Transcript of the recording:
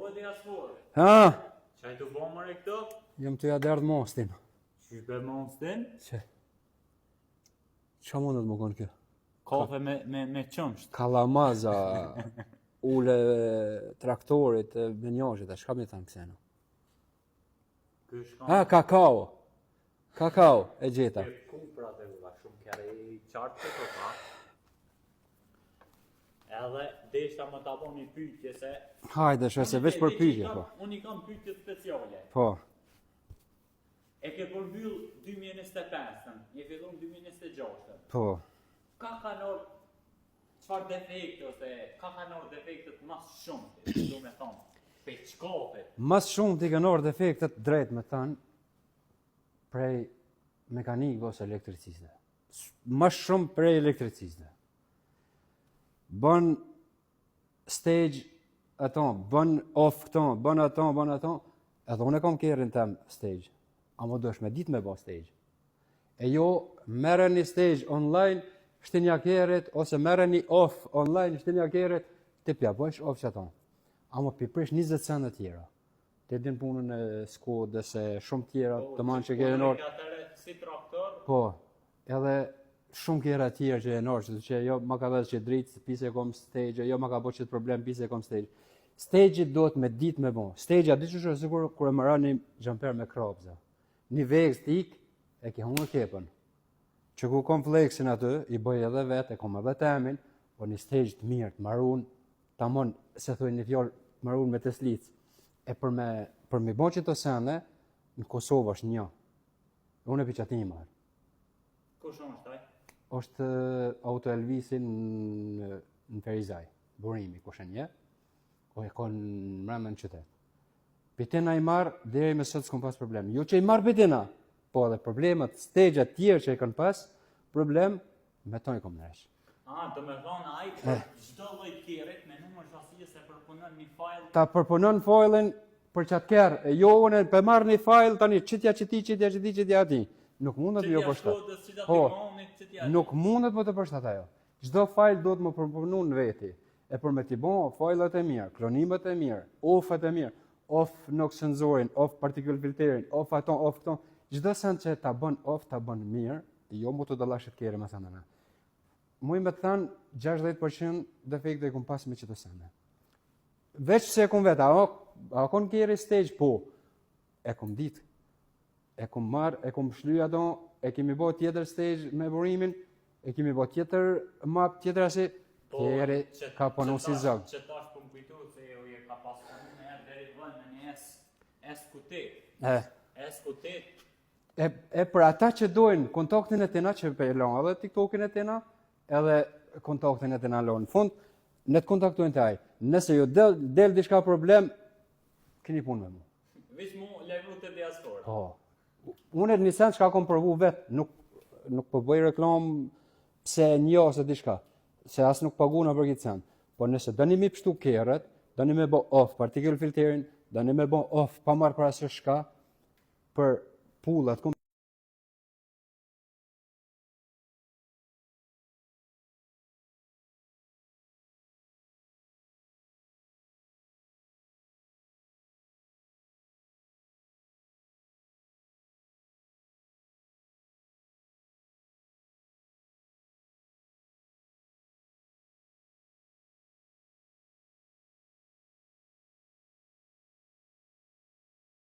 Odi asfor. Ha? Çaj të bomër e këto? Jam të ja derdh mostin. Qysh be mostin? Qa mundet më konë kjo? Kafe me qëmsht. Kalamaza, ule traktorit, menjazhet, a shka mi thanë kësena? Ha, kakao. Kakao, e gjeta. Kupra dhe ulla, shumë kere i qartë të ta. Edhe deshta më ta bo një pyetje se... Hajde, se veç për pyetje, po. Unë i kam pyetje speciale. Po. E ke përmbyll 2025-ën, e fillon 2026-ën. Po. Ka kanor çfarë defekte ose ka kanor defektet mas shumë, do me thonë, pe çkape. Mas shumë t'i kanor defektet drejt me thanë prej mekanikëve ose elektricistëve. Mas shumë prej elektricistëve. Bën stage ato, bën off këto, bën ato, edhe unë e kam kerrin tem stage. Amo duhesh me ditë me bë stage. E jo merreni stage online, shtinja kerrit, ose merreni off online, shtinja kerrit, ti pja bësh off që ato. Amo piprish 20 cent të tjera. Te din punën e Skodës e shumë tjera, të manë që kere nërë. Si traktor? Po, edhe shumë kjera tjera që e nërë, që jo ma ka dhe që dritë, pise e kom stage, jo ma ka bo që të problem, pise e kom stage. Stage-it do të me ditë me bo. Stage-a di që është sikur kër e më ra një gjamper me krapza. Një vegës t'ik, e ke hungë kepën. Që ku kom flexin aty, i bëj edhe vetë, e kom edhe temin, po një stage të mirë, të marun, ta mon, se thuj një fjallë, marun me të slicë. E për me bo që të sene, në Kosovë është një. Unë e për qatë një marë. Kush është taj? është Auto Elvisin në Ferizaj, burimi, kush e një, o e konë mreme në qytet. Pitina i marë, deri me sot s'kom pas problem. Jo që i marë pitina, po edhe problemet, stage-at tjerë që i kanë pas, problem, me ton i kom nëresh. Do me thonë, ai për çdo lloj tjerit me numër shasije se përpunon një file. Ta përpunon file-in për qatë kerë, e jo unë për marrë një file, tani qitja ati. Nuk mundet më jo përshtat. Po, nuk mundet më të përshtat ajo. Çdo file do të më përpunu në veti. E për me t'i bon, file-at e mirë, klonimet e mirë, off-at e mirë, off NOx sensorin, off particle filterin, off ato, off këto. Çdo send që ta bën off, ta bën mirë, jo mu të dallashit kere me sendana. Muj me të thanë, 60% defekte e kum pas me qëto sende. Veç se e kum vetë, a kon kjeri stage? Po, e kum ditë. E kum marë, e kum shly ato, e kemi bo tjetër stage me burimin, e kemi bo tjetër map, tjetër asi, kjeri ka ponu si zog. Që tash për më kujtu, se jo je ka pas punu me erë deri vën me një S-kutet. S-kutet. E për ata që dojnë kontaktin e tina, që pe lonë edhe TikTokin e tina, edhe kontaktin e tina lonë. Në fund, ne të kontaktojnë të ajë. Nëse jo del dishka problem, keni punë me mu. Vish mu levru të diaspora. Po. Unë e një sen që ka kom përvu vetë, nuk po bëj reklam pse një ose dishka, se as nuk paguna për këtë sen. Po nëse dëni mi pështu kerët, dëni me bo off particle filterin, dëni me bo off pa marë për asë shka, për pullat,